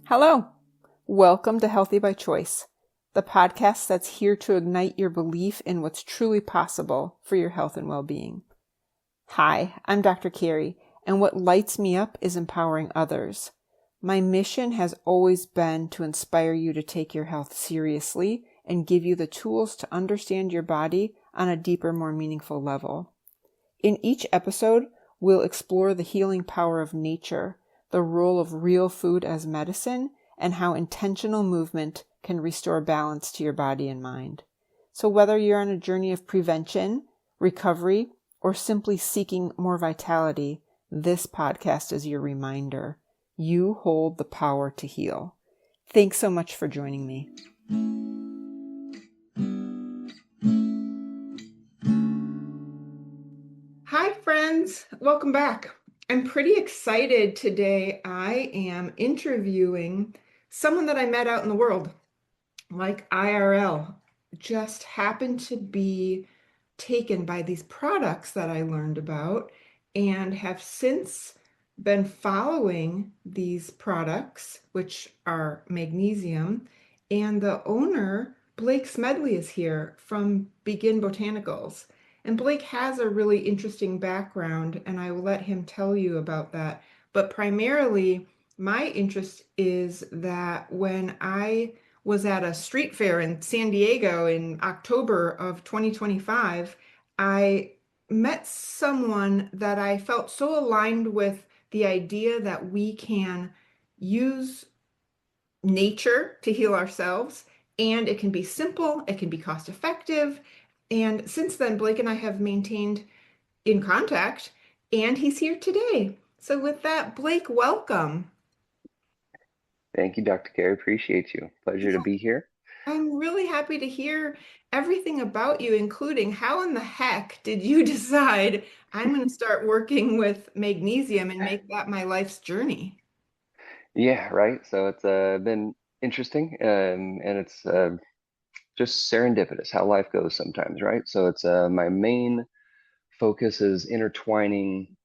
Hello. Welcome to Healthy by Choice, the podcast that's here to ignite your belief in what's truly possible for your health and well-being. Hi, I'm Dr. Kerry, and what lights me up is empowering others. My mission has always been to inspire you to take your health seriously and give you the tools to understand your body on a deeper, more meaningful level. In each episode, we'll explore the healing power of nature, the role of real food as medicine, and how intentional movement can restore balance to your body and mind. So whether you're on a journey of prevention, recovery, or simply seeking more vitality, this podcast is your reminder. You hold the power to heal. Thanks so much for joining me. Hi, friends. Welcome back. I'm pretty excited today. I am interviewing someone that I met out in the world, like IRL. Just happened to be taken by these products that I learned about and have since been following these products, which are magnesium. And the owner, Blake Smedley, is here from Begin Botanicals. And Blake has a really interesting background, and I will let him tell you about that. But primarily, my interest is that when I was at a street fair in San Diego in October of 2025, I met someone that I felt so aligned with the idea that we can use nature to heal ourselves, and it can be simple, it can be cost effective. And since then, Blake and I have maintained in contact, and he's here today. So with that, Blake, welcome. Thank you, Dr. Kerry. Appreciate you. Pleasure to be here. I'm really happy to hear everything about you, including how in the heck did you decide I'm going to start working with magnesium and make that my life's journey? Yeah, right. So it's been interesting, and it's just serendipitous how life goes sometimes, right? So it's my main focus is intertwining,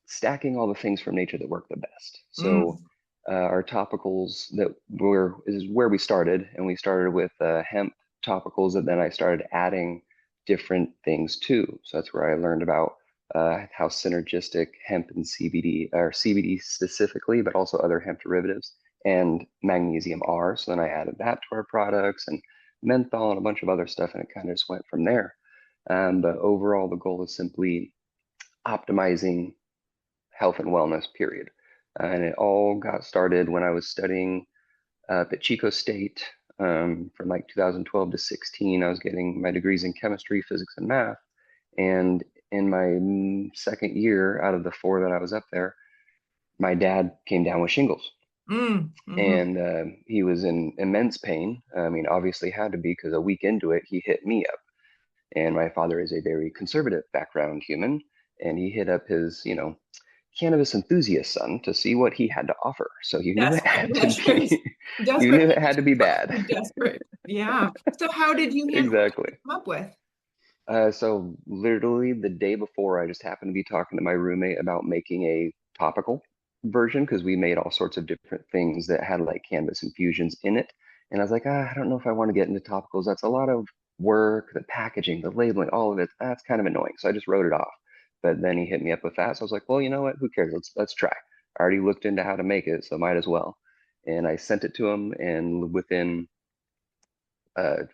stacking all the things from nature that work the best. So Mm. our topicals that were is where we started, and we started with hemp topicals, and then I started adding different things too. So that's where I learned about how synergistic hemp and CBD, or CBD specifically, but also other hemp derivatives and magnesium are. So then I added that to our products and menthol and a bunch of other stuff, and it kind of just went from there. But overall, the goal is simply optimizing health and wellness, period. And it all got started when I was studying at Chico State from like 2012 to 16. I was getting my degrees in chemistry, physics, and math. And in my second year out of the four that I was up there, my dad came down with shingles. Mm. Hmm. And he was in immense pain. I mean, obviously had to be because a week into it, he hit me up. And my father is a very conservative background human, and he hit up his, cannabis enthusiast son to see what he had to offer. So you knew it Desperate had to measures. be, you Desperate knew it had to measures. be bad. Desperate. Yeah. So how did you handle it? What did Exactly. you come up with? So literally the day before, I just happened to be talking to my roommate about making a topical version because we made all sorts of different things that had like cannabis infusions in it. And I was like, I don't know if I want to get into topicals. That's a lot of work, the packaging, the labeling, all of it. That's kind of annoying. So I just wrote it off. But then he hit me up with that. So I was like, well, you know what? Who cares? Let's try. I already looked into how to make it, so might as well. And I sent it to him, and within uh,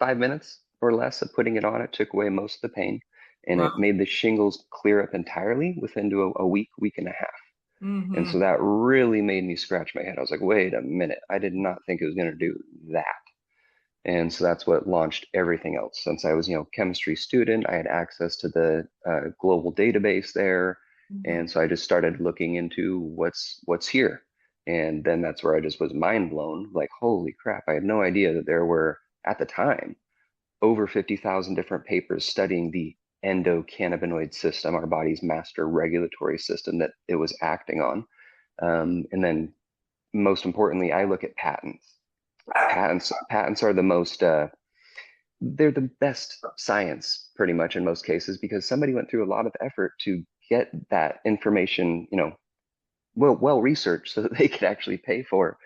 5 minutes or less of putting it on, it took away most of the pain, and it Wow. made the shingles clear up entirely within a week, week and a half. And Hmm. so that really made me scratch my head. I was like, wait a minute, I did not think it was going to do that. And so that's what launched everything else. Since I was, chemistry student, I had access to the global database there, Hmm. and so I just started looking into what's here. And then that's where I just was mind blown. Like, holy crap! I had no idea that there were at the time over 50,000 different papers studying the endocannabinoid system, our body's master regulatory system that it was acting on. And then most importantly, I look at patents. Patents are the most they're the best science pretty much in most cases because somebody went through a lot of effort to get that information, well researched so that they could actually pay for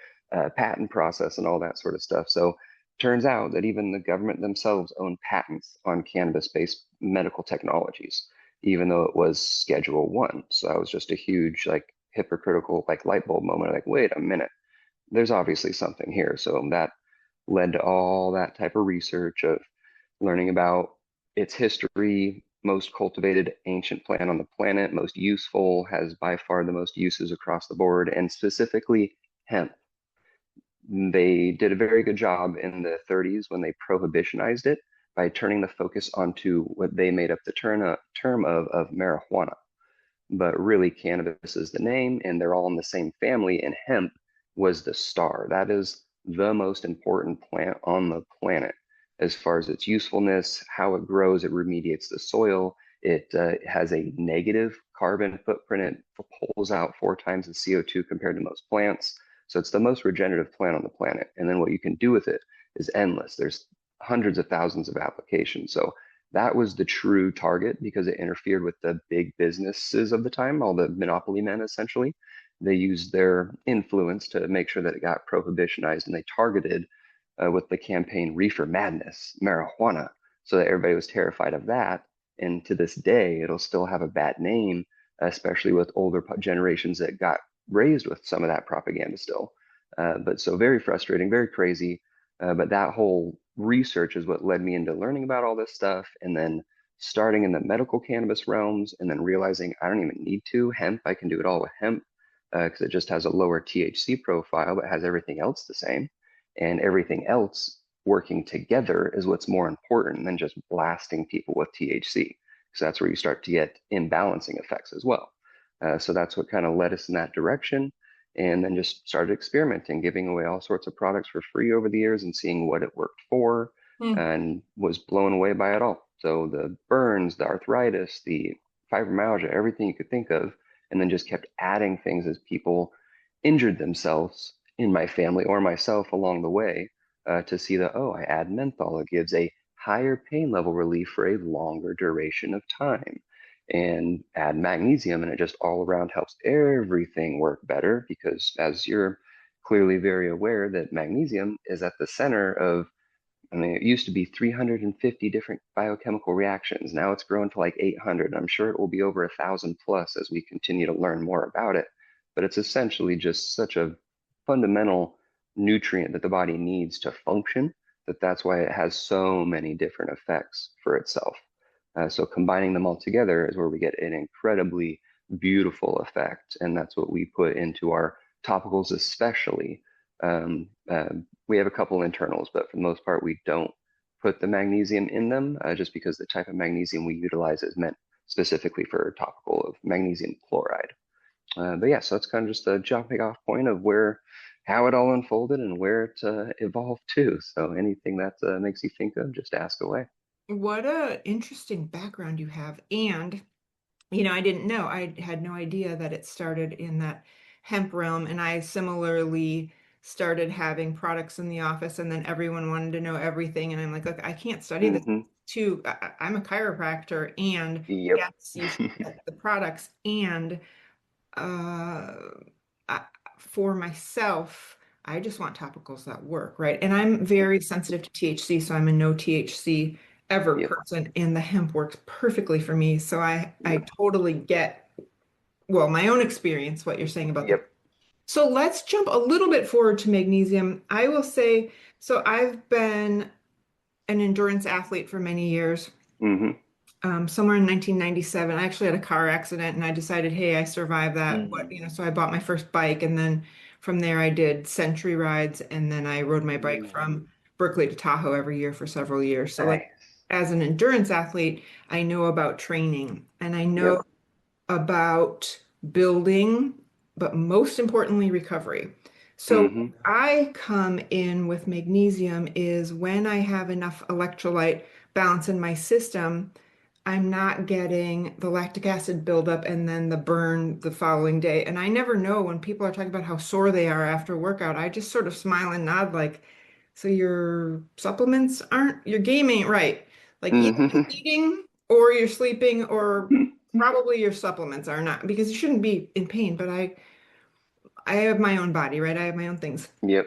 patent process and all that sort of stuff. So turns out that even the government themselves own patents on cannabis-based medical technologies, even though it was Schedule One. So that was just a huge like hypocritical like light bulb moment. Like, wait a minute, there's obviously something here. So that led to all that type of research of learning about its history, most cultivated ancient plant on the planet, most useful, has by far the most uses across the board, and specifically hemp. They did a very good job in the 30s when they prohibitionized it by turning the focus onto what they made up the term of marijuana. But really, cannabis is the name, and they're all in the same family, and hemp was the star. That is the most important plant on the planet as far as its usefulness, how it grows, it remediates the soil. It has a negative carbon footprint. It pulls out 4 times the CO2 compared to most plants. So it's the most regenerative plant on the planet. And then what you can do with it is endless. There's hundreds of thousands of applications. So that was the true target because it interfered with the big businesses of the time, all the monopoly men essentially. They used their influence to make sure that it got prohibitionized, and they targeted with the campaign Reefer Madness, marijuana, so that everybody was terrified of that. And to this day, it'll still have a bad name, especially with older generations that got raised with some of that propaganda still. But so very frustrating, very crazy. But that whole research is what led me into learning about all this stuff and then starting in the medical cannabis realms and then realizing I don't even need to hemp. I can do it all with hemp because it just has a lower THC profile, but has everything else the same. And everything else working together is what's more important than just blasting people with THC. So that's where you start to get imbalancing effects as well. So that's what kind of led us in that direction and then just started experimenting, giving away all sorts of products for free over the years and seeing what it worked for Hmm. and was blown away by it all. So the burns, the arthritis, the fibromyalgia, everything you could think of, and then just kept adding things as people injured themselves in my family or myself along the way to see that, oh, I add menthol, it gives a higher pain level relief for a longer duration of time and add magnesium, and it just all around helps everything work better because, as you're clearly very aware, that magnesium is at the center of, I mean, it used to be 350 different biochemical reactions. Now it's grown to like 800. I'm sure it will be over 1,000 plus as we continue to learn more about it. But it's essentially just such a fundamental nutrient that the body needs to function that that's why it has so many different effects for itself. So combining them all together is where we get an incredibly beautiful effect, and that's what we put into our topicals, especially. We have a couple internals, but for the most part, we don't put the magnesium in them just because the type of magnesium we utilize is meant specifically for topical of magnesium chloride. But yeah, so that's kind of just a jumping off point of where, how it all unfolded and where it evolved to. So anything that makes you think of, just ask away. What a interesting background you have. And, I didn't know. I had no idea that it started in that hemp realm. And I similarly started having products in the office, and then everyone wanted to know everything. And I'm like, look, I can't study this Hmm. too. I'm a chiropractor, and Yep. yes, you should get the products. And uh, I, for myself, I just want topicals that work, right? And I'm very sensitive to THC, so I'm a no THC ever Yep. person, and the hemp works perfectly for me. So I Yep. totally get, well, my own experience, what you're saying about the. Yep. So let's jump a little bit forward to magnesium. I will say, so I've been an endurance athlete for many years. Hmm. Somewhere in 1997, I actually had a car accident and I decided, hey, I survived that. What, Mm. so I bought my first bike, and then from there I did century rides, and then I rode my bike Mm. from Berkeley to Tahoe every year for several years. So like Nice. as an endurance athlete, I know about training and I know Yep. about building, but most importantly, recovery. So Hmm. I come in with magnesium is when I have enough electrolyte balance in my system, I'm not getting the lactic acid buildup and then the burn the following day. And I never know when people are talking about how sore they are after a workout. I just sort of smile and nod like, so your supplements aren't, your game ain't right. Like either you're Hmm. eating or you're sleeping, or probably your supplements are not, because you shouldn't be in pain. But I have my own body, right? I have my own things. Yep.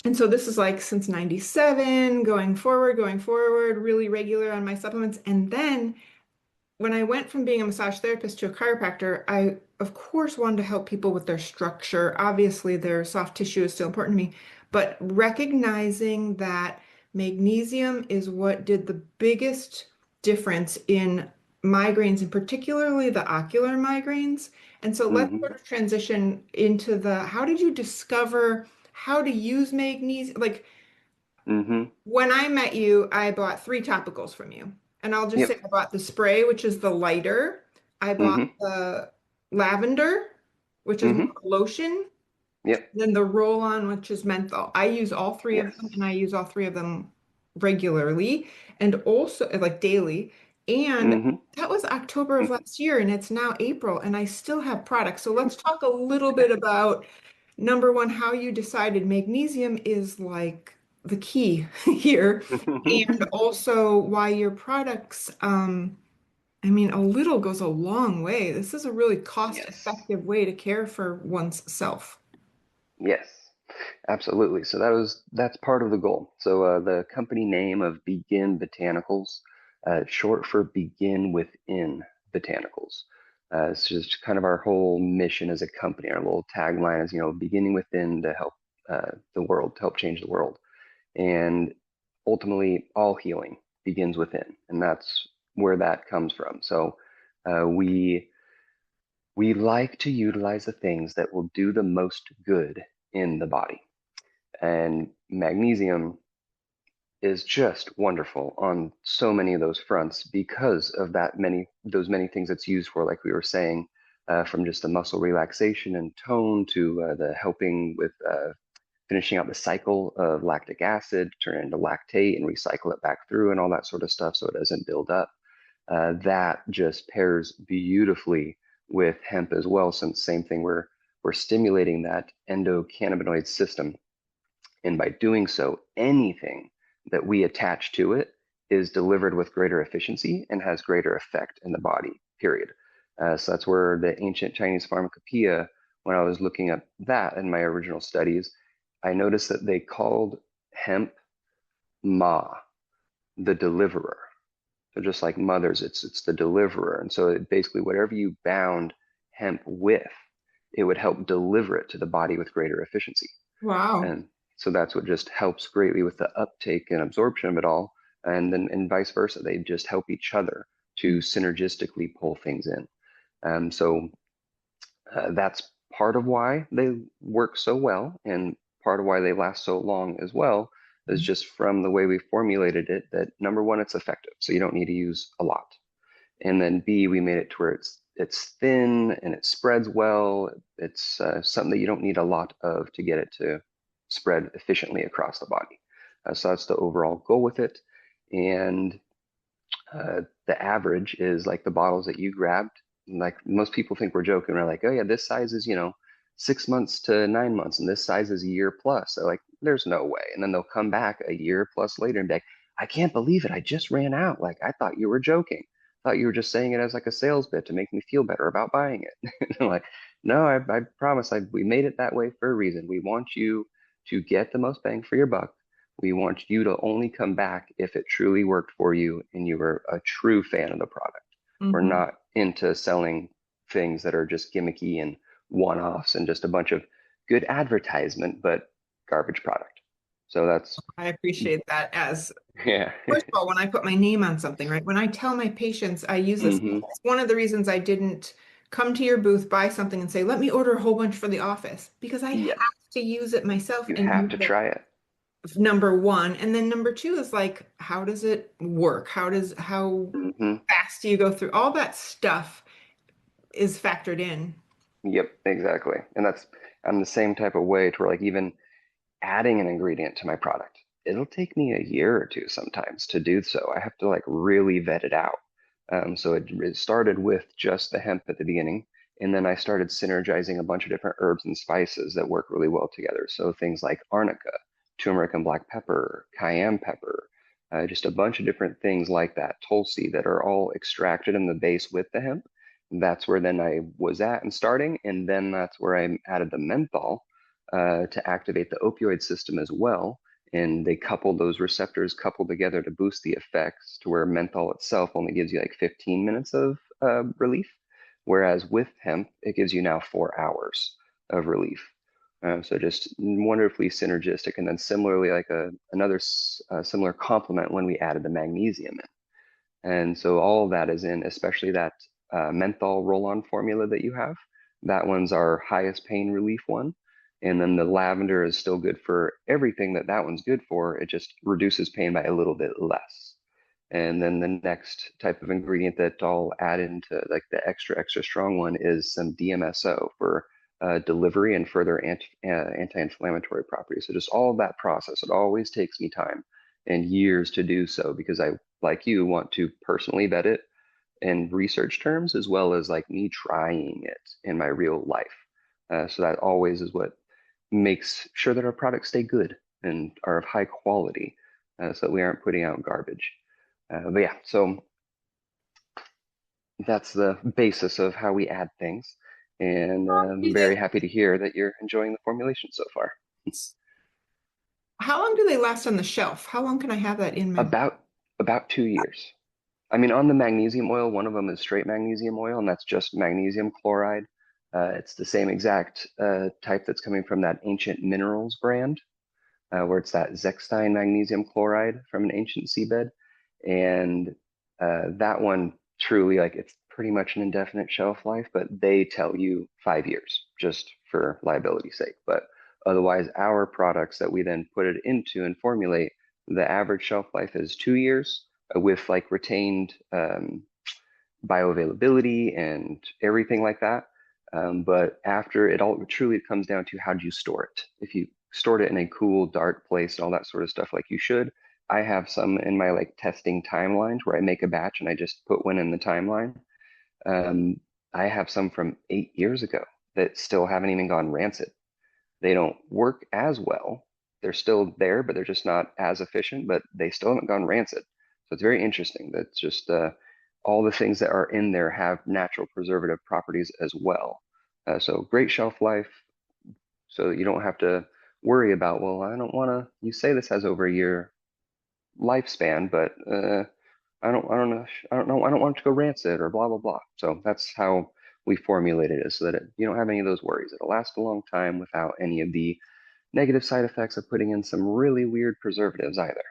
And so this is like since 97, going forward, really regular on my supplements. And then when I went from being a massage therapist to a chiropractor, I, of course, wanted to help people with their structure. Obviously, their soft tissue is still important to me, but recognizing that magnesium is what did the biggest difference in migraines, and particularly the ocular migraines. And so let's Mm-hmm. sort of transition into the how did you discover how to use magnesium? Like Mm-hmm. when I met you, I bought three topicals from you. And I'll just say Yep. I bought the spray, which is the lighter. I bought Mm-hmm. the lavender, which is more Mm-hmm. lotion. Yep. Then the roll-on, which is menthol. I use all three of Yes. them, and I use all three of them regularly and also like daily. And Mm-hmm. that was October of Mm-hmm. last year, and it's now April, and I still have products. So let's talk a little bit about number one, how you decided magnesium is like the key here, and also why your products, I mean, a little goes a long way. This is a really Yes. cost-effective way to care for one's self. Yes. Absolutely. So that's part of the goal. So the company name of Begin Botanicals, short for Begin Within Botanicals. It's just kind of our whole mission as a company. Our little tagline is, beginning within to help the world, to help change the world. And ultimately, all healing begins within, and that's where that comes from. So we like to utilize the things that will do the most good in the body. And magnesium is just wonderful on so many of those fronts because of those many things it's used for, like we were saying, from just the muscle relaxation and tone to the helping with finishing out the cycle of lactic acid, turn it into lactate and recycle it back through and all that sort of stuff so it doesn't build up. That just pairs beautifully with hemp as well, since same thing, we're stimulating that endocannabinoid system, and by doing so, anything that we attach to it is delivered with greater efficiency and has greater effect in the body, period. So that's where the ancient Chinese pharmacopoeia, when I was looking at that in my original studies, I noticed that they called hemp Ma, the deliverer. So just like mothers, it's the deliverer. And so basically whatever you bound hemp with, it would help deliver it to the body with greater efficiency. Wow. And so that's what just helps greatly with the uptake and absorption of it all. And then and vice versa, they just help each other to synergistically pull things in. So that's part of why they work so well, and part of why they last so long as well is just from the way we formulated it. That number one, it's effective, so you don't need to use a lot. And then B, we made it to where it's thin and it spreads well. It's something that you don't need a lot of to get it to spread efficiently across the body. So that's the overall goal with it. And the average is like the bottles that you grabbed. Like most people think we're joking. We're like, oh yeah, this size is 6 months to 9 months, and this size is a year plus. They're like, there's no way. And then they'll come back a year plus later and be like, I can't believe it. I just ran out. Like I thought you were joking. I thought you were just saying it as like a sales bit to make me feel better about buying it. And I'm like, no, I promise. We made it that way for a reason. We want you to get the most bang for your buck. We want you to only come back if it truly worked for you and you were a true fan of the product. We're Hmm. not into selling things that are just gimmicky and one-offs and just a bunch of good advertisement, but garbage product. So that's, I appreciate that as yeah. first of all, when I put my name on something, right? When I tell my patients I use this, Hmm. it's one of the reasons I didn't come to your booth, buy something and say, let me order a whole bunch for the office because I have Yes, to use it myself you and have use to it, try it. number one. And then number two is like, how does it work? How Hmm. fast do you go through? All that stuff is factored in. Yep, exactly. And I'm the same type of way to where like even adding an ingredient to my product, it'll take me a year or two sometimes to do so. I have to like really vet it out. So it started with just the hemp at the beginning, and then I started synergizing a bunch of different herbs and spices that work really well together. So things like arnica, turmeric and black pepper, cayenne pepper, just a bunch of different things like that, tulsi, that are all extracted in the base with the hemp. That's where then I was at and starting, and then that's where I added the menthol, to activate the opioid system as well. And they couple those receptors coupled together to boost the effects to where menthol itself only gives you like 15 minutes of relief, whereas with hemp, it gives you now 4 hours of relief. So just wonderfully synergistic. And then similarly, like another similar complement when we added the magnesium in. And so all of that is in, especially that menthol roll-on formula that you have. That one's our highest pain relief one. And then the lavender is still good for everything that that one's good for. It just reduces pain by a little bit less. And then the next type of ingredient that I'll add into like the extra, extra strong one is some DMSO for delivery and further anti-inflammatory properties. So just all of that process, it always takes me time and years to do so because I, like you, want to personally vet it in research terms as well as like me trying it in my real life. So that always is what makes sure that our products stay good and are of high quality so that we aren't putting out garbage. But yeah, so that's the basis of how we add things. And I'm Do very they, happy to hear that you're enjoying the formulation so far. how long do they last on the shelf? How long can I have that in my? About about 2 years. I mean, on the magnesium oil, one of them is straight magnesium oil, and that's just magnesium chloride. It's the same exact type that's coming from that Ancient Minerals brand, where it's that Zechstein magnesium chloride from an ancient seabed. And that one truly, like, it's pretty much an indefinite shelf life, but they tell you 5 years just for liability's sake. But otherwise, our products that we then put it into and formulate, the average shelf life is 2 years with like retained bioavailability and everything like that. But after it all truly comes down to how do you store it? If you stored it in a cool, dark place and all that sort of stuff like you should, I have some in my like testing timelines where I make a batch and I just put one in the timeline. Um, I have some from 8 years ago that still haven't even gone rancid. They don't work as well. They're still there, but they're just not as efficient, but they still haven't gone rancid. So it's very interesting. That's just all the things that are in there have natural preservative properties as well. So great shelf life, so you don't have to worry about, well, I don't want to, you say this has over a year lifespan, but I don't want it to go rancid or blah, blah, blah. So that's how we formulated it so that you don't have any of those worries. It'll last a long time without any of the negative side effects of putting in some really weird preservatives either.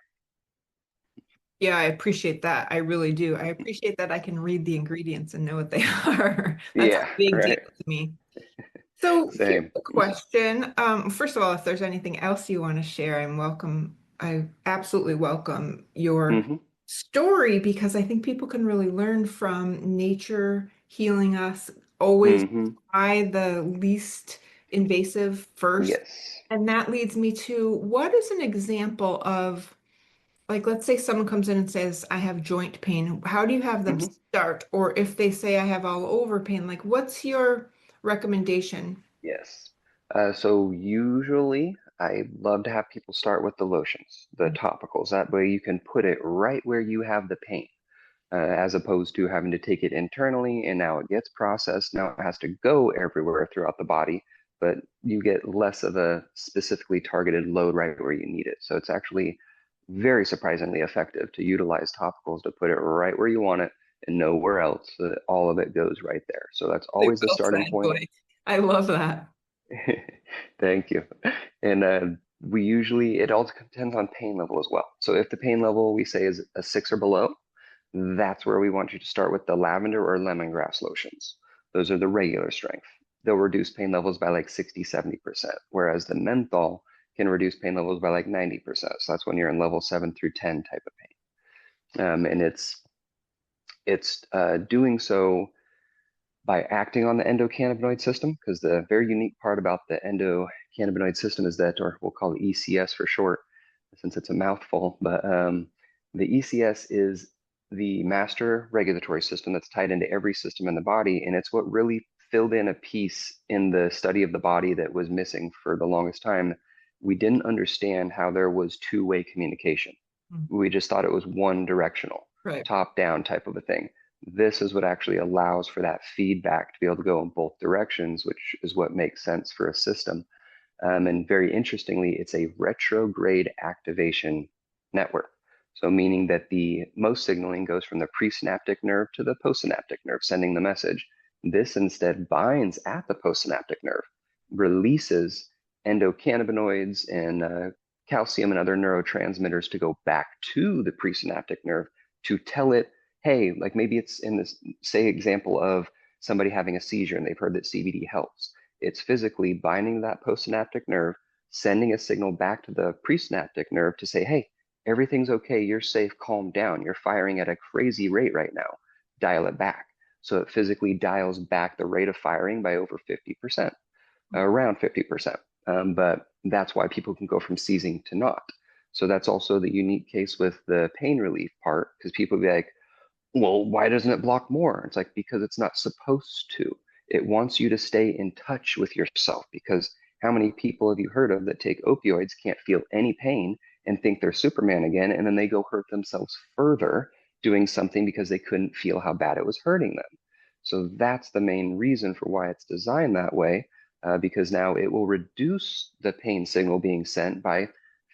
Yeah, I appreciate that. I really do. I appreciate that I can read the ingredients and know what they are. That's a Yeah, big deal right. to me. So here's Same. a question. First of all, if there's anything else you want to share, I'm welcome. I absolutely welcome your Hmm. story because I think people can really learn from nature healing us. Always Hmm. try the least invasive first. Yes. And that leads me to what is an example of, like, let's say someone comes in and says, I have joint pain. How do you have them Hmm. start? Or if they say, I have all over pain, like, what's your recommendation? Yes. So usually I love to have people start with the lotions, the topicals. That way you can put it right where you have the pain, as opposed to having to take it internally and now it gets processed. Now it has to go everywhere throughout the body, but you get less of a specifically targeted load right where you need it. So it's actually very surprisingly effective to utilize topicals to put it right where you want it and nowhere else so that all of it goes right there. So that's Really always the well starting said, point. Blake. I love that. Thank you. And we usually, it all depends on pain level as well. So if the pain level we say is a 6 or below, that's where we want you to start with the lavender or lemongrass lotions. Those are the regular strength. They'll reduce pain levels by like 60, 70%, whereas the menthol can reduce pain levels by like 90%. So that's when you're in level 7 through 10 type of pain. And it's doing so by acting on the endocannabinoid system, because the very unique part about the endocannabinoid system is that, or we'll call it ECS for short, since it's a mouthful, but the ECS is the master regulatory system that's tied into every system in the body, and it's what really filled in a piece in the study of the body that was missing for the longest time. We didn't understand how there was two-way communication. Mm. We just thought it was one directional, Right. top down type of a thing. This is what actually allows for that feedback to be able to go in both directions, which is what makes sense for a system. And very interestingly, it's a retrograde activation network. So meaning that the most signaling goes from the presynaptic nerve to the postsynaptic nerve, sending the message. This instead binds at the postsynaptic nerve, releases endocannabinoids and calcium and other neurotransmitters to go back to the presynaptic nerve to tell it, hey, like maybe it's in this, say, example of somebody having a seizure and they've heard that CBD helps. It's physically binding that postsynaptic nerve, sending a signal back to the presynaptic nerve to say, hey, everything's okay, you're safe, calm down, you're firing at a crazy rate right now, dial it back. So it physically dials back the rate of firing by over 50%, around 50%. But that's why people can go from seizing to not. So that's also the unique case with the pain relief part, because people be like, well, why doesn't it block more? It's like, because it's not supposed to. It wants you to stay in touch with yourself, because how many people have you heard of that take opioids, can't feel any pain, and think they're Superman again, and then they go hurt themselves further doing something because they couldn't feel how bad it was hurting them. So that's the main reason for why it's designed that way, because now it will reduce the pain signal being sent by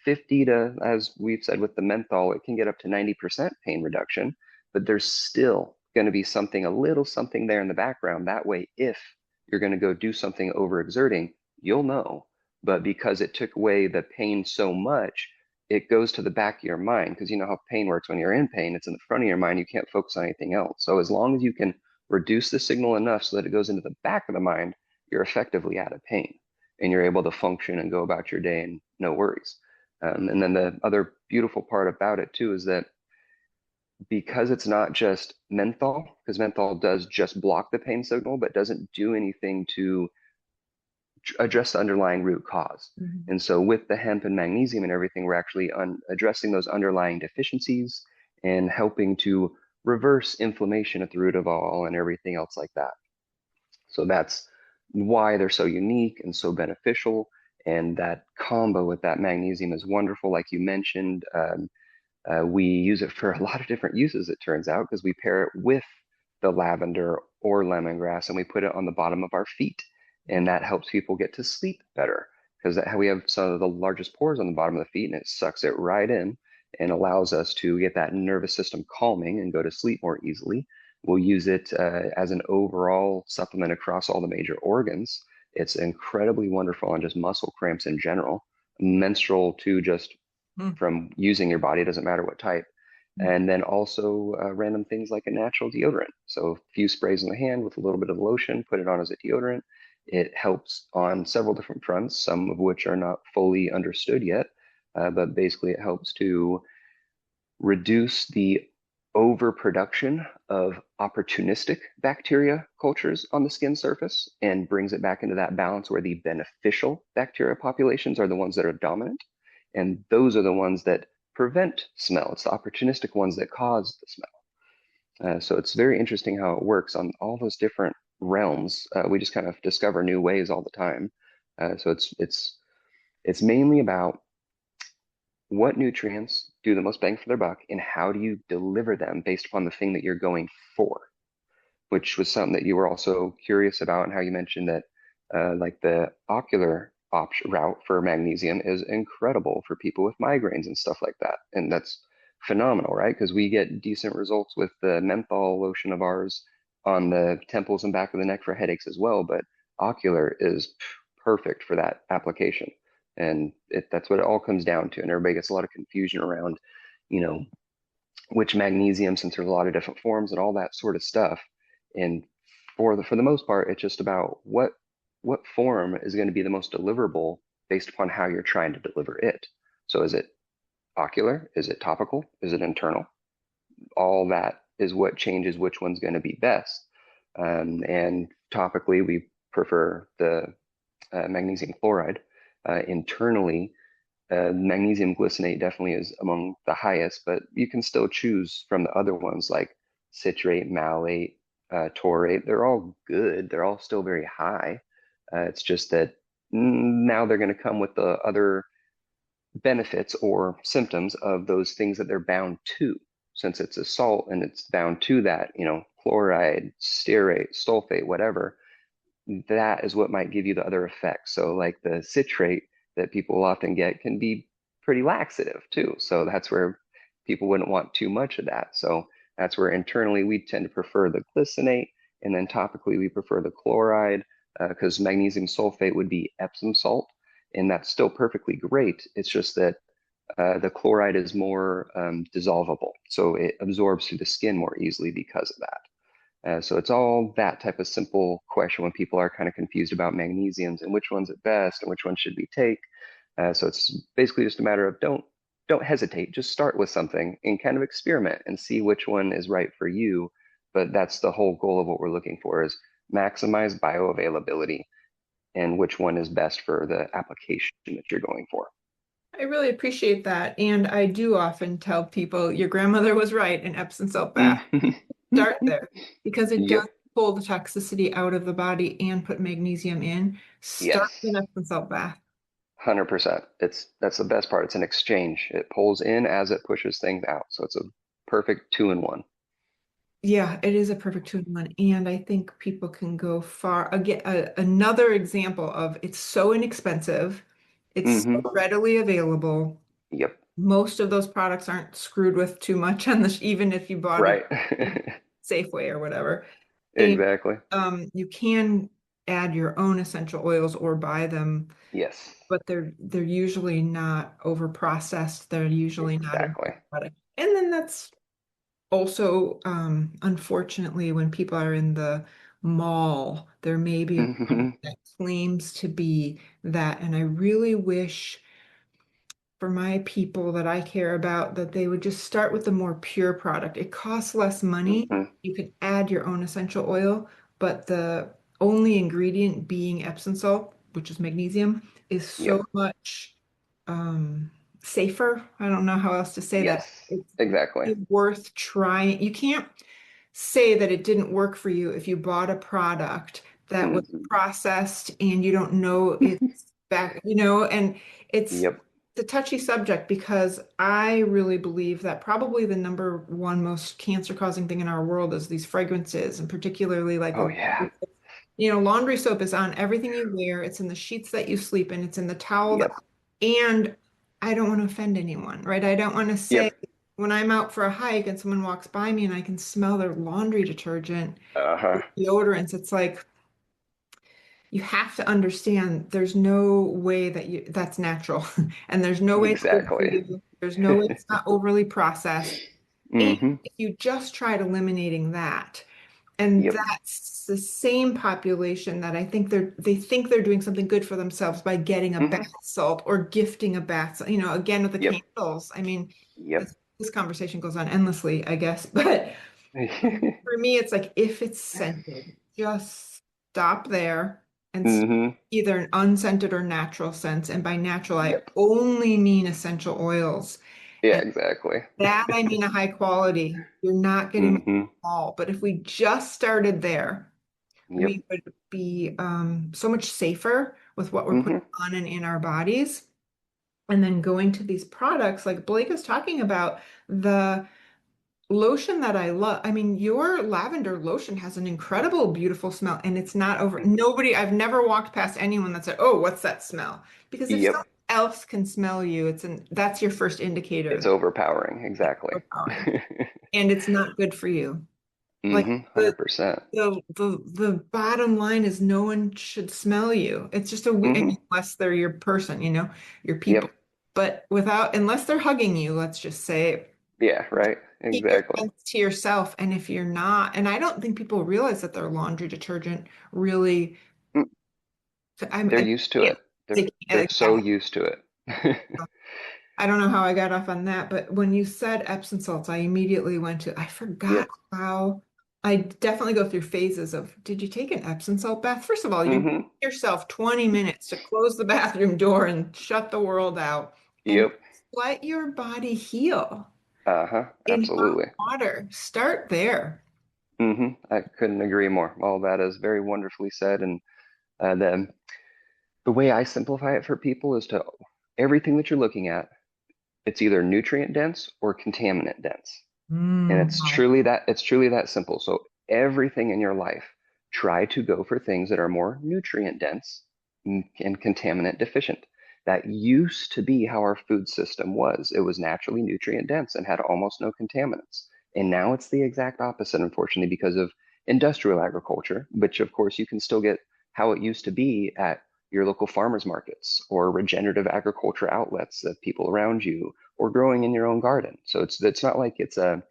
50 to, as we've said with the menthol, it can get up to 90% pain reduction, but there's still going to be something, a little something there in the background. That way, if you're going to go do something overexerting, you'll know. But because it took away the pain so much, it goes to the back of your mind, because you know how pain works. When you're in pain, it's in the front of your mind. You can't focus on anything else. So as long as you can reduce the signal enough so that it goes into the back of the mind, you're effectively out of pain and you're able to function and go about your day and no worries. And then the other beautiful part about it too is that because it's not just menthol, because menthol does just block the pain signal, but doesn't do anything to address the underlying root cause. Mhm. And so with the hemp and magnesium and everything, we're actually addressing those underlying deficiencies and helping to reverse inflammation at the root of all and everything else like that. So that's why they're so unique and so beneficial. And that combo with that magnesium is wonderful. Like you mentioned, we use it for a lot of different uses, it turns out, because we pair it with the lavender or lemongrass and we put it on the bottom of our feet. And that helps people get to sleep better because we have some of the largest pores on the bottom of the feet and it sucks it right in and allows us to get that nervous system calming and go to sleep more easily. We'll use it as an overall supplement across all the major organs. It's incredibly wonderful on just muscle cramps in general, menstrual to just Mm. from using your body, it doesn't matter what type. And then also random things like a natural deodorant. So a few sprays in the hand with a little bit of lotion, put it on as a deodorant. It helps on several different fronts, some of which are not fully understood yet, but basically it helps to reduce the overproduction of opportunistic bacteria cultures on the skin surface and brings it back into that balance where the beneficial bacteria populations are the ones that are dominant. And those are the ones that prevent smell. It's the opportunistic ones that cause the smell. So it's very interesting how it works on all those different realms. We just kind of discover new ways all the time. So it's mainly about what nutrients do the most bang for their buck and how do you deliver them based upon the thing that you're going for, which was something that you were also curious about and how you mentioned that like the ocular route for magnesium is incredible for people with migraines and stuff like that. And that's phenomenal, right? Because we get decent results with the menthol lotion of ours on the temples and back of the neck for headaches as well. But ocular is perfect for that application. And that's what it all comes down to. And everybody gets a lot of confusion around, you know, which magnesium, since there's a lot of different forms and all that sort of stuff. And for the most part, it's just about what form is going to be the most deliverable based upon how you're trying to deliver it. So is it ocular? Is it topical? Is it internal? All that is what changes which one's going to be best. And topically, we prefer the magnesium chloride. Internally, magnesium glycinate definitely is among the highest, but you can still choose from the other ones like citrate, malate, taurate. They're all good. They're all still very high. It's just that now they're going to come with the other benefits or symptoms of those things that they're bound to. Since it's a salt and it's bound to that, you know, chloride, stearate, sulfate, whatever, that is what might give you the other effects. So like the citrate that people often get can be pretty laxative too. So that's where people wouldn't want too much of that. So that's where internally we tend to prefer the glycinate, and then topically we prefer the chloride because magnesium sulfate would be Epsom salt, and that's still perfectly great. It's just that the chloride is more dissolvable, so it absorbs through the skin more easily because of that. So it's all that type of simple question when people are kind of confused about magnesiums and which one's at best and which one should we take. So it's basically just a matter of don't hesitate. Just start with something and kind of experiment and see which one is right for you. But that's the whole goal of what we're looking for is maximize bioavailability and which one is best for the application that you're going for. I really appreciate that. And I do often tell people your grandmother was right, an Epsom salt bath. Start there because it does Yep. pull the toxicity out of the body and put magnesium in. Start with Yes. an Epsom salt bath. 100%. That's the best part. It's an exchange. It pulls in as it pushes things out. So it's a perfect two in one. Yeah, it is a perfect two-in-one, and I think people can go far. Again, another example of it's so inexpensive, it's so Hmm. readily available. Yep. Most of those products aren't screwed with too much on the, even if you bought it Right. Safeway or whatever. And Exactly. you can add your own essential oils or buy them, Yes. but they're usually not over processed. They're usually not a Exactly. product. And then that's also, unfortunately, when people are in the mall, there may be a product Hmm. that claims to be that. And I really wish for my people that I care about that they would just start with the more pure product. It costs less money. Hmm. You can add your own essential oil, but the only ingredient being Epsom salt, which is magnesium, is so Yep. much safer. I don't know how else to say that. Yes. It's Exactly. really worth trying. You can't say that it didn't work for you if you bought a product that was Hmm. processed and you don't know it's back, and it's Yep. a touchy subject because I really believe that probably the number one most cancer causing thing in our world is these fragrances, and particularly like Oh yeah. laundry soap is on everything you wear. It's in the sheets that you sleep in. It's in the towel that, Yep. and I don't want to offend anyone, right? I don't want to say Yep. when I'm out for a hike and someone walks by me and I can smell their laundry detergent, Uh-huh. deodorants, it's like you have to understand there's no way that's natural and there's no way it's good for Exactly. you. There's no way it's not overly processed. And Hmm. if you just tried eliminating that, and Yep. that's the same population that I think they think they're doing something good for themselves by getting a Hmm. bath salt or gifting a bath salt, again with the Yep. candles. I mean, Yep. this conversation goes on endlessly, I guess, but for me, it's like if it's scented, just stop there and Hmm. either an unscented or natural scents. And by natural, I Yep. only mean essential oils. Yeah, And exactly. that I mean a high quality. You're not getting them Hmm. all. But if we just started there, Yep. we would be so much safer with what we're putting Hmm. on and in our bodies. And then going to these products, like Blake is talking about, the lotion that I love. I mean, your lavender lotion has an incredible, beautiful smell, and it's not over. I've never walked past anyone that said, "Oh, what's that smell?" Because if someone Yep. else can smell you, that's your first It's indicator overpowering. that Exactly. you're overpowering, and it's not good for you. Like 100%. the bottom line is no one should smell you. It's just I Hmm. mean, unless they're your person, your people. Yep. But unless they're hugging you, let's just say Yeah, right. keep your Exactly. sense to yourself. And if you're not, and I don't think people realize that their laundry detergent really, Mm, I'm, they're I used to can't, it. They're they they're can't, so used to it. I don't know how I got off on that, but when you said Epsom salts, I immediately went to, I forgot Yep. how, I definitely go through phases of, did you take an Epsom salt bath? First of all, you're giving Hmm. yourself 20 minutes to close the bathroom door and shut the world out and Yep. let your body heal Uh-huh. in hot Absolutely. water. Start there. I couldn't agree more. All that is very wonderfully said. And the way I simplify it for people is to everything that you're looking at, it's either nutrient dense or contaminant dense. And Mm. it's truly that simple. So everything in your life, try to go for things that are more nutrient dense and contaminant deficient. That used to be how our food system was. It was naturally nutrient dense and had almost no contaminants. And now it's the exact opposite, unfortunately, because of industrial agriculture, which of course you can still get how it used to be at your local farmers markets or regenerative agriculture outlets of people around you or growing in your own garden. So it's not like it's a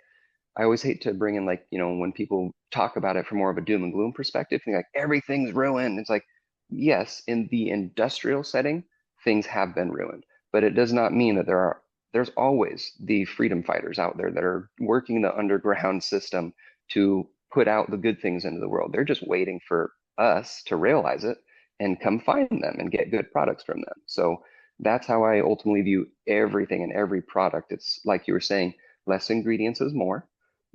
I always hate to bring in like, when people talk about it from more of a doom and gloom perspective, think like everything's ruined. It's like, yes, in the industrial setting, things have been ruined, but it does not mean that there's always the freedom fighters out there that are working the underground system to put out the good things into the world. They're just waiting for us to realize it and come find them and get good products from them. So that's how I ultimately view everything and every product. It's like you were saying, less ingredients is more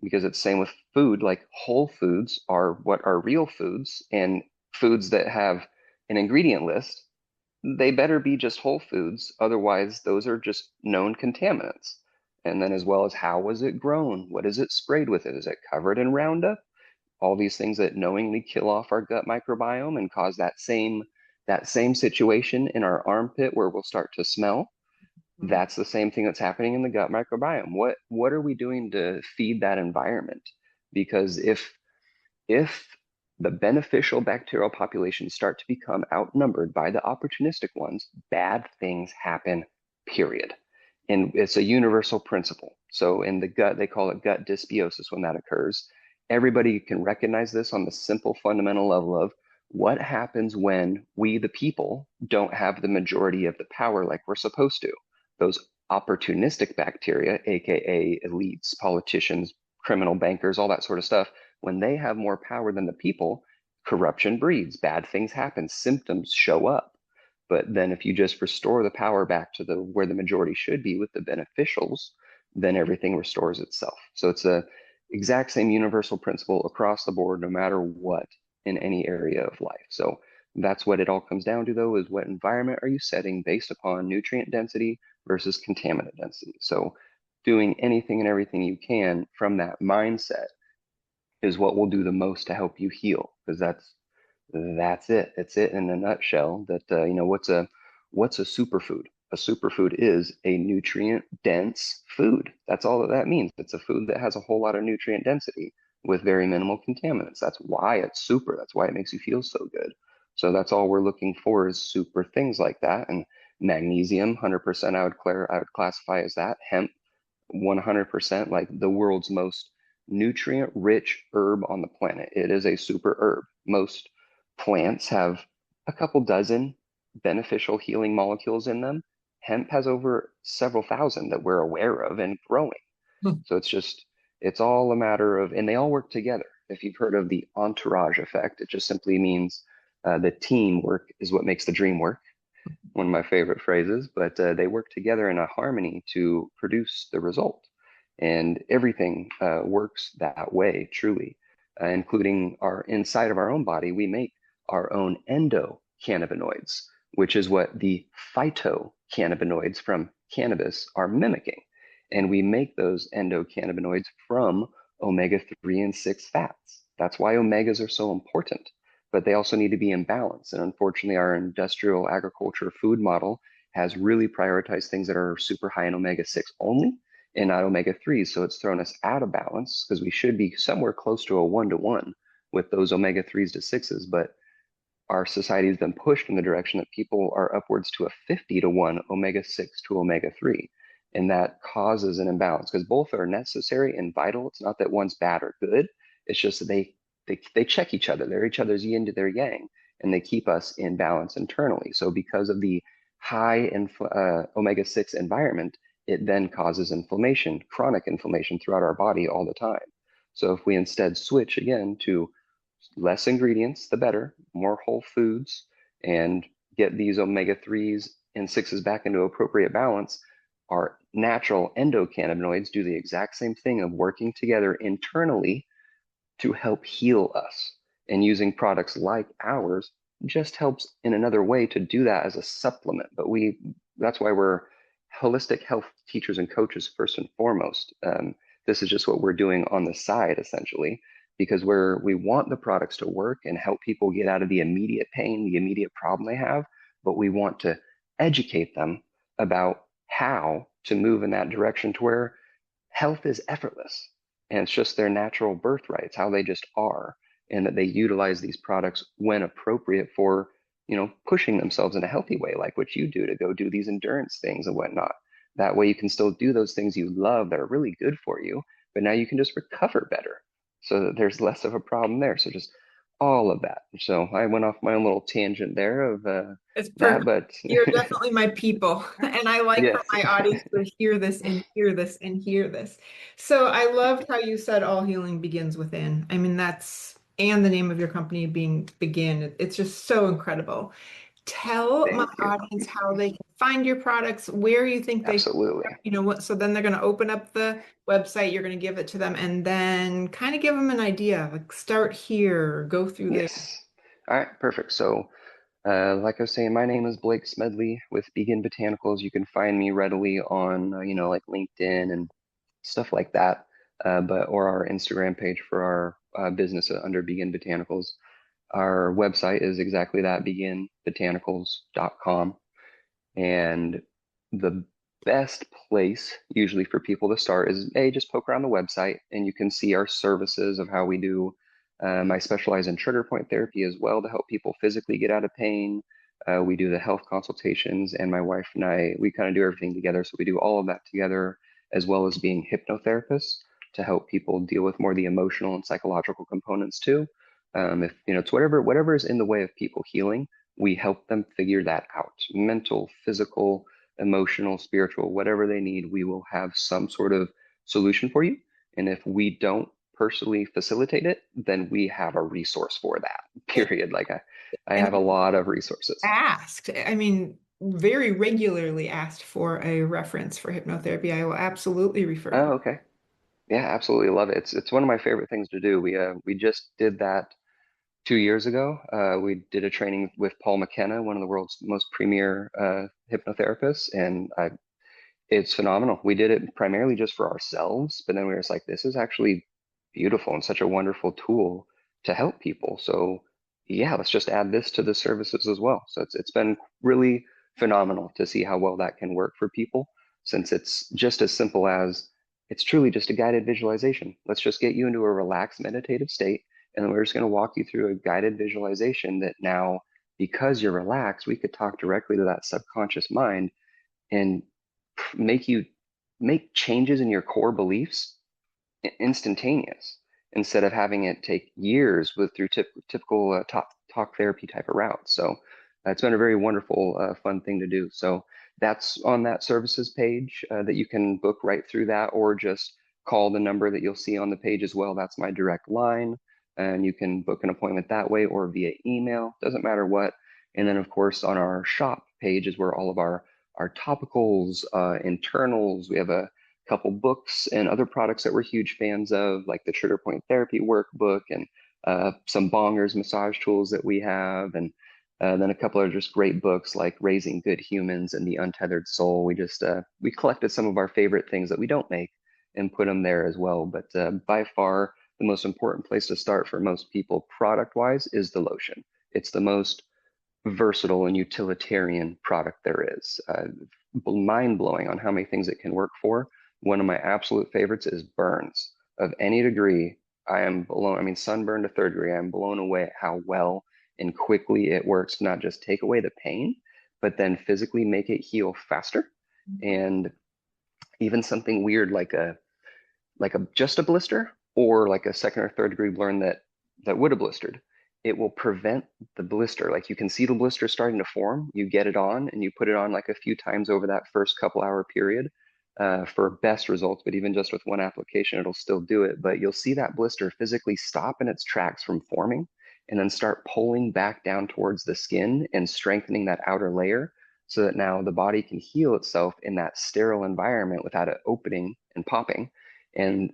because it's same with food. Like whole foods are what are real foods, and foods that have an ingredient list, they better be just whole foods. Otherwise, those are just known contaminants. And then as well as how was it grown? What is it sprayed with? Is it covered in Roundup? All these things that knowingly kill off our gut microbiome and cause that same situation in our armpit where we'll start to smell. Mhm. That's the same thing that's happening in the gut microbiome. What are we doing to feed that environment? Because if the beneficial bacterial populations start to become outnumbered by the opportunistic ones, bad things happen, period. And it's a universal principle. So in the gut, they call it gut dysbiosis when that occurs. Everybody can recognize this on the simple fundamental level of what happens when we, the people, don't have the majority of the power like we're supposed to. Those opportunistic bacteria, aka elites, politicians, criminal bankers, all that sort of stuff, when they have more power than the people, corruption breeds, bad things happen, symptoms show up. But then if you just restore the power back to the where the majority should be with the beneficials, then everything restores itself. So it's a exact same universal principle across the board, no matter what in any area of life. So that's what it all comes down to, though, is what environment are you setting based upon nutrient density versus contaminant density. So doing anything and everything you can from that mindset is what will do the most to help you heal, because that's it. It's it in a nutshell. That what's a superfood? A superfood is a nutrient dense food. That's all that means. It's a food that has a whole lot of nutrient density with very minimal contaminants. That's why it's super. That's why it makes you feel so good. So that's all we're looking for is super things like that. And magnesium, 100%, I would classify as that. Hemp, 100%, like the world's most nutrient rich herb on the planet. It is a super herb. Most plants have a couple dozen beneficial healing molecules in them. Hemp has over several thousand that we're aware of and growing. So it's all a matter of, and they all work together. If you've heard of the entourage effect, it just simply means the teamwork is what makes the dream work, one of my favorite phrases, but they work together in a harmony to produce the result. And everything works that way, truly, including our inside of our own body. We make our own endocannabinoids, which is what the phytocannabinoids from cannabis are mimicking. And we make those endocannabinoids from omega 3 and 6 fats. That's why omegas are so important, but they also need to be in balance. And unfortunately, our industrial agriculture food model has really prioritized things that are super high in omega 6 only and not omega 3s. So it's thrown us out of balance because we should be somewhere close to a 1-to-1 with those omega 3s to 6s. But our society has been pushed in the direction that people are upwards to a 50-to-1 omega 6 to omega 3. And that causes an imbalance because both are necessary and vital. It's not that one's bad or good. It's just that they check each other. They're each other's yin to their yang, and they keep us in balance internally. So because of the high omega 6 environment, it then causes inflammation, chronic inflammation throughout our body all the time. So if we instead switch again to less ingredients, the better, more whole foods, and get these omega 3s and 6s back into appropriate balance, our natural endocannabinoids do the exact same thing of working together internally to help heal us. And using products like ours just helps in another way to do that as a supplement. But that's why we're holistic health teachers and coaches first and foremost. This is just what we're doing on the side, essentially. because we want the products to work and help people get out of the immediate pain, the immediate problem they have, but we want to educate them about how to move in that direction to where health is effortless and it's just their natural birthright. It's how they just are, and that they utilize these products when appropriate for, pushing themselves in a healthy way, like what you do to go do these endurance things and whatnot. That way you can still do those things you love that are really good for you, but now you can just recover better so that there's less of a problem there. So just all of that. So I went off my own little tangent there of It's that, perfect. but You're definitely my people. And I like for yes, my audience to hear this and hear this and hear this. So I loved how you said all healing begins within. I mean, and the name of your company being Begin. It's just so incredible. Tell my thank you. audience how they can find your products, where you think they, Absolutely. what, so then they're going to open up the website, you're going to give it to them, and then kind of give them an idea, like start here, go through this. Yes. All right, perfect. So like I was saying, my name is Blake Smedley with Begin Botanicals. You can find me readily on, like LinkedIn and stuff like that, or our Instagram page for our business under Begin Botanicals. Our website is exactly that, beginbotanicals.com. And the best place usually for people to start is just poke around the website and you can see our services of how we do. I specialize in trigger point therapy as well to help people physically get out of pain. We do the health consultations, and my wife and I, we kind of do everything together. So we do all of that together, as well as being hypnotherapists to help people deal with more the emotional and psychological components too. If it's whatever is in the way of people healing, we help them figure that out. Mental, physical, emotional, spiritual, whatever they need, we will have some sort of solution for you. And if we don't personally facilitate it, then we have a resource for that, And, period. I and have a lot of resources. asked, I mean, very regularly asked for a reference for hypnotherapy. I will absolutely refer Oh, people. okay. Yeah, absolutely love it. It's one of my favorite things to do. We just did that 2 years ago. We did a training with Paul McKenna, one of the world's most premier hypnotherapists, and it's phenomenal. We did it primarily just for ourselves, but then we were just like, this is actually beautiful and such a wonderful tool to help people. So yeah, let's just add this to the services as well. So it's been really phenomenal to see how well that can work for people, since it's just as simple as it's truly just a guided visualization. Let's just get you into a relaxed meditative state, and then we're just going to walk you through a guided visualization that now, because you're relaxed, we could talk directly to that subconscious mind and make you make changes in your core beliefs instantaneous instead of having it take years through typical talk therapy type of routes. So it's been a very wonderful, fun thing to do. So that's on that services page that you can book right through that, or just call the number that you'll see on the page as well. That's my direct line, and you can book an appointment that way or via email. Doesn't matter what. And then, of course, on our shop page is where all of our topicals, internals. We have a couple books and other products that we're huge fans of, like the Trigger Point Therapy Workbook and some bongers massage tools that we have, and then a couple of just great books like Raising Good Humans and The Untethered Soul. We collected some of our favorite things that we don't make and put them there as well. But by far, the most important place to start for most people, product wise, is the lotion. It's the most versatile and utilitarian product there is. Mind blowing on how many things it can work for. One of my absolute favorites is burns of any degree. I am blown, I mean, sunburn to third degree. I'm blown away at how well and quickly it works to not just take away the pain, but then physically make it heal faster. And even something weird like a just a blister, or like a second or third degree burn that would have blistered, it will prevent the blister. Like, you can see the blister starting to form. You get it on and you put it on like a few times over that first couple hour period for best results. But even just with one application, it'll still do it. But you'll see that blister physically stop in its tracks from forming and then start pulling back down towards the skin and strengthening that outer layer, so that now the body can heal itself in that sterile environment without it opening and popping. And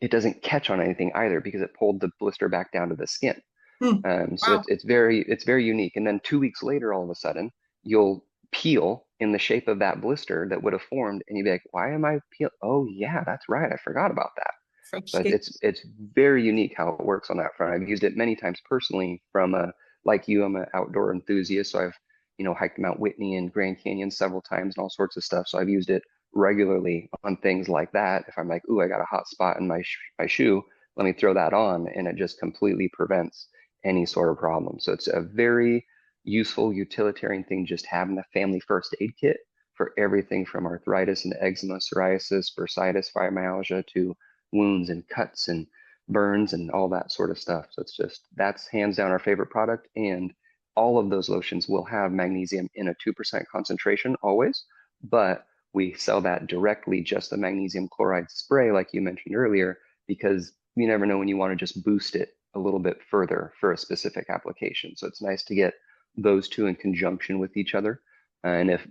it doesn't catch on anything either because it pulled the blister back down to the skin. Hmm. So Wow. it's very unique. And then 2 weeks later, all of a sudden, you'll peel in the shape of that blister that would have formed, and you'd be like, "Why am I peel? Oh yeah, that's right, I forgot about that." Fresh So skin. it's very unique how it works on that front. I've used it many times personally from like you, I'm an outdoor enthusiast, so I've hiked Mount Whitney and Grand Canyon several times and all sorts of stuff. So I've used it regularly on things like that. If I'm like, ooh, I got a hot spot in my shoe, let me throw that on, and it just completely prevents any sort of problem. So it's a very useful utilitarian thing, just having the family first aid kit for everything from arthritis and eczema, psoriasis, bursitis, fibromyalgia to wounds and cuts and burns and all that sort of stuff. So that's hands down our favorite product. And all of those lotions will have magnesium in a 2% concentration always, but we sell that directly, just the magnesium chloride spray, like you mentioned earlier, because you never know when you want to just boost it a little bit further for a specific application. So it's nice to get those two in conjunction with each other. And if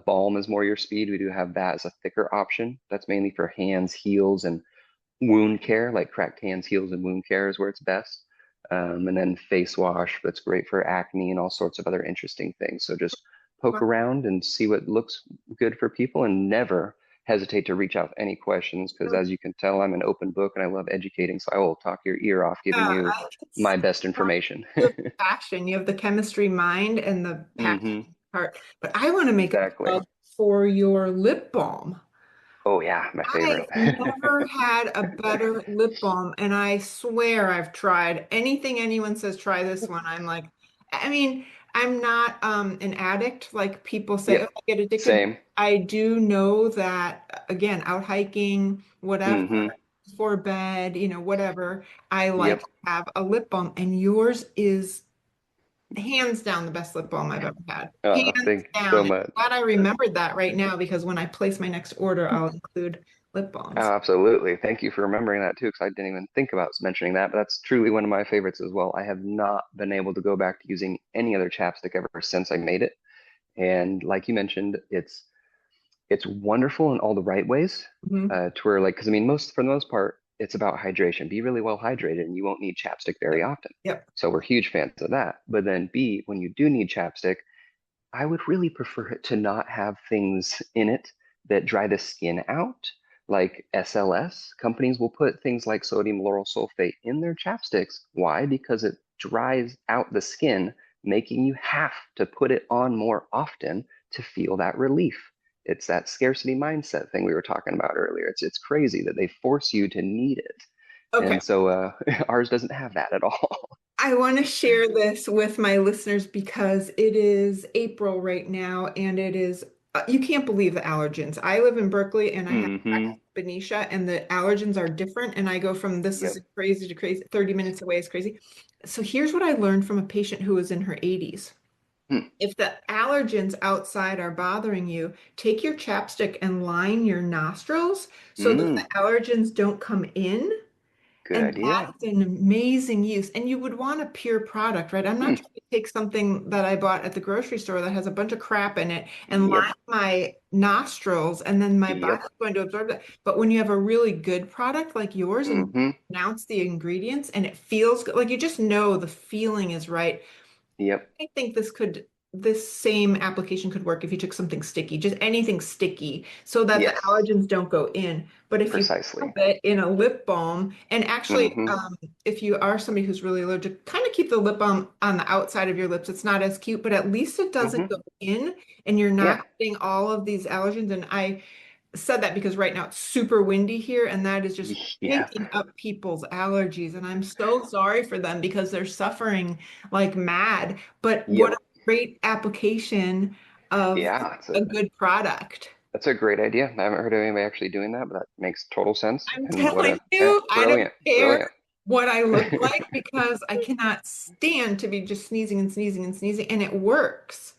balm is more your speed, we do have that as a thicker option. That's mainly for hands, heels, and wound care, like cracked hands, heels, and wound care is where it's best. And then face wash, that's great for acne and all sorts of other interesting things. So just poke around and see what looks good for people, and never hesitate to reach out with any questions because, as you can tell, I'm an open book and I love educating. So I will talk your ear off giving Yeah, you I can my see best that. information. You have passion. You have the chemistry mind and the passion Hmm. heart. But I want to make a Exactly. plug for your lip balm. Oh yeah, my favorite. I never had a better lip balm, and I swear I've tried anything anyone says try this one. I'm like, I mean, I'm not an addict like people say, oh, Yep. I get addicted. Same. I do know that again, out hiking, whatever, Hmm. for bed, whatever, I like Yep. to have a lip balm, and yours is hands down the best lip balm I've ever had. Hands Thank you so down. And much. I'm glad I remembered that right now because when I place my next order, I'll include lip Oh, balms. absolutely. Thank you for remembering that too, because I didn't even think about mentioning that, but that's truly one of my favorites as well. I have not been able to go back to using any other chapstick ever since I made it. And like you mentioned, it's wonderful in all the right ways, Mhm. to where like, because I mean, for the most part, it's about hydration. Be really well hydrated, and you won't need chapstick very Yep. often. Yep. So we're huge fans of that. But then B, when you do need chapstick, I would really prefer it to not have things in it that dry the skin out, like SLS. Companies will put things like sodium lauryl sulfate in their chapsticks. Why? Because it dries out the skin, making you have to put it on more often to feel that relief. It's that scarcity mindset thing we were talking about earlier. It's crazy that they force you to need it. Okay. And so ours doesn't have that at all. I want to share this with my listeners because it is April right now and it is, you can't believe the allergens. I live in Berkeley and I have Hmm. Benicia and the allergens are different. And I go from this is Yep. crazy to crazy, 30 minutes away is crazy. So here's what I learned from a patient who was in her 80s. Hmm. If the allergens outside are bothering you, take your chapstick and line your nostrils so that the Mm. allergens don't come in. Good And that idea. is an amazing use. And you would want a pure product, right? I'm not Hmm. trying to take something that I bought at the grocery store that has a bunch of crap in it and line Yep. my nostrils, and then my body's Yep. going to absorb that. But when you have a really good product like yours and you Hmm. pronounce the ingredients and it feels good, like you just know the feeling is right. Yep. I think this same application could work if you took something sticky, just anything sticky, so that the Yes. allergens don't go in. But if you have Precisely. it in a lip balm, and actually, Hmm. if you are somebody who's really allergic, kind of keep the lip balm on the outside of your lips. It's not as cute, but at least it doesn't Hmm. go in, and you're not Yeah. getting all of these allergens. And I said that because right now it's super windy here, and that is just Yeah. taking up people's allergies. And I'm so sorry for them because they're suffering like mad. But what a Yep. great application of Yeah. a good product. That's a great idea. I haven't heard of anybody actually doing that, but that makes total sense. I'm And what telling a, yeah, you, I don't brilliant, care brilliant. what I look like because I cannot stand to be just sneezing and sneezing and sneezing, and it works.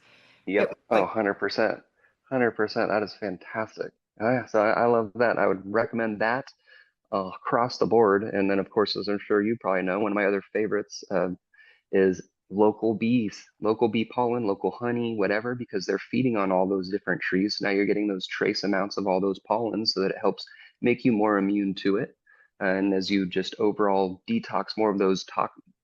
It Yep. was Oh, like, 100%. 100%. That is fantastic. Oh, yeah. So I love that. I would recommend that across the board. And then, of course, as I'm sure you probably know, one of my other favorites is local bees, local bee pollen, local honey, whatever, because they're feeding on all those different trees. So now you're getting those trace amounts of all those pollens so that it helps make you more immune to it. And as you just overall detox more of those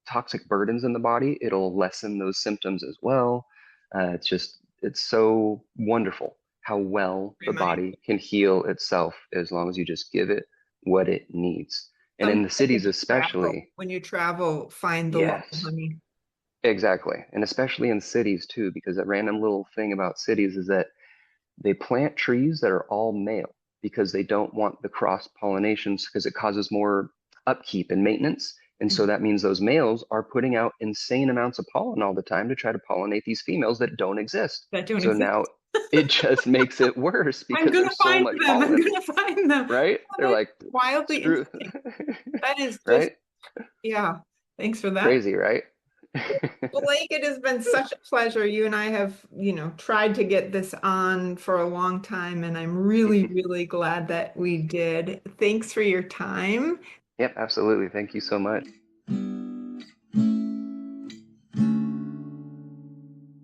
toxic burdens in the body, it'll lessen those symptoms as well. It's so wonderful how well the remind. body can heal itself as long as you just give it what it needs. And in Something the cities travel, especially, when you travel, find the local yes, honey. exactly. And especially in cities too, because a random little thing about cities is that they plant trees that are all male because they don't want the cross pollinations because it causes more upkeep and maintenance. And so that means those males are putting out insane amounts of pollen all the time to try to pollinate these females that don't exist. That don't So exist. now it just makes it worse I'm because gonna there's so find much them. I'm pollen, gonna find them. right? Oh, They're that's like, wildly screw, interesting. That is just, right? yeah. Thanks for that. Crazy, right? Blake, it has been such a pleasure. You and I have, tried to get this on for a long time, and I'm really, really glad that we did. Thanks for your time. Yep, absolutely. Thank you so much.